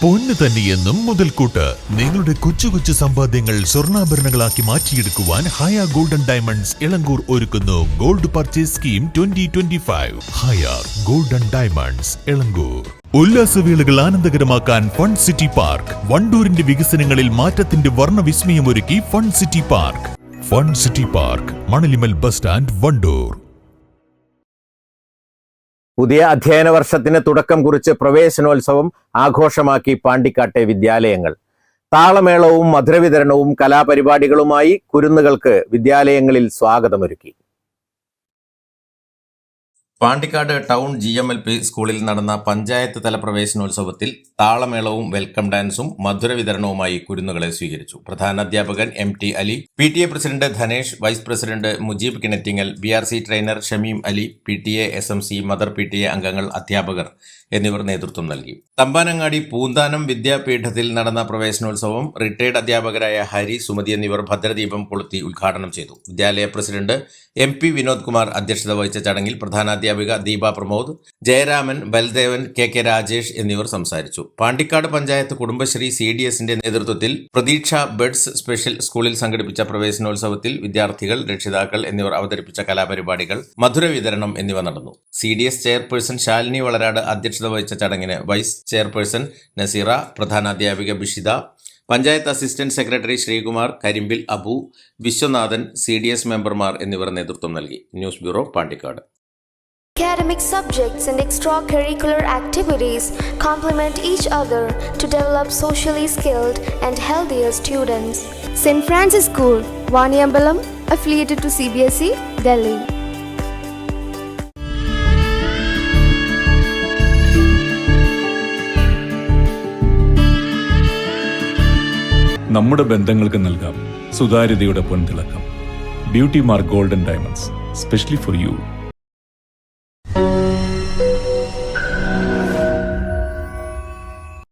പൊന്ന് തന്നെയെന്നും മുതൽക്കൂട്ട്. നിങ്ങളുടെ കൊച്ചു കൊച്ചു സമ്പാദ്യങ്ങൾ സ്വർണ്ണാഭരണങ്ങളാക്കി മാറ്റിയെടുക്കുവാൻ ഹയ ഗോൾഡൻ ഡയമണ്ട്സ് ഇളങ്കൂർ ഒരുക്കുന്നു gold purchase scheme 2025. Haya golden diamonds Elankur. ഉല്ലാസവേളകൾ ആനന്ദകരമാക്കാൻ ഫൺ സിറ്റി പാർക്ക്. വണ്ടൂരിന്റെ വികസനങ്ങളിൽ മാറ്റത്തിന്റെ വർണ്ണവിസ്മയമൊരുക്കി fun city park. Fun city park, Manalimal bus stand, Wandoor. പുതിയ അധ്യയന വർഷത്തിന് തുടക്കം കുറിച്ച് പ്രവേശനോത്സവം ആഘോഷമാക്കി പാണ്ടിക്കാട്ടെ വിദ്യാലയങ്ങൾ. താളമേളവും മധുരവിതരണവും കലാപരിപാടികളുമായി കുരുന്നുകൾക്ക് വിദ്യാലയങ്ങളിൽ സ്വാഗതമൊരുക്കി. പാണ്ടിക്കാട് ടൗൺ GMLP സ്കൂളിൽ നടന്ന പഞ്ചായത്ത് തല പ്രവേശനോത്സവത്തിൽ താളമേളവും വെൽക്കം ഡാൻസും മധുരവിതരണവുമായി കുരുന്നുകളെ സ്വീകരിച്ചു. പ്രധാനാധ്യാപകൻ MT Ali, PTA president Dhanesh, vice president Mujeeb Kinattingal, BRC trainer Shameem Ali, PTA, SMC, mother PTA അംഗങ്ങൾ, അധ്യാപകർ എന്നിവർ നേതൃത്വം നൽകി. തമ്പാനങ്ങാടി പൂന്താനം വിദ്യാപീഠത്തിൽ നടന്ന പ്രവേശനോത്സവം റിട്ടയർഡ് അധ്യാപകരായ ഹരി, സുമതി എന്നിവർ ഭദ്രദീപം കൊളുത്തി ഉദ്ഘാടനം ചെയ്തു. വിദ്യാലയ പ്രസിഡന്റ് MP വിനോദ് കുമാർ അധ്യക്ഷത വഹിച്ച ചടങ്ങിൽ പ്രധാനാധ്യാപിക ദീപ പ്രമോദ്, ജയരാമൻ, ബൽദേവൻ, KK രാജേഷ് എന്നിവർ സംസാരിച്ചു. പാണ്ടിക്കാട് പഞ്ചായത്ത് കുടുംബശ്രീ CDSന്റെ നേതൃത്വത്തിൽ പ്രതീക്ഷ ബെഡ്സ് സ്പെഷ്യൽ സ്കൂളിൽ സംഘടിപ്പിച്ച പ്രവേശനോത്സവത്തിൽ വിദ്യാർത്ഥികൾ, രക്ഷിതാക്കൾ എന്നിവർ അവതരിപ്പിച്ച കലാപരിപാടികൾ, മധുരവിതരണം എന്നിവ നടന്നു. CDS ചെയർപേഴ്സൺ ശാലിനി വളരാട് അധ്യക്ഷത വഹിച്ച ചടങ്ങിന് വൈസ് ചെയർപേഴ്സൺ നസീറ, പ്രധാനാധ്യാപിക Bishitha, panchayat assistant secretary Sreekumar, Karimbil Abu, Viswanathan, CDS മെമ്പർമാർ എന്നിവർ നേതൃത്വം നൽകി. News bureau, Pandikkad. Academic subjects and extracurricular activities complement each other to develop socially skilled and healthier students. St. Francis School, Vaniyambalam, affiliated to CBSE, Delhi. നമ്മുടെ ബന്ധങ്ങൾക്ക് നൽകാം സുതാര്യതയുടെ പൊൻതിളക്കം. Beauty mark golden diamonds, specially for U.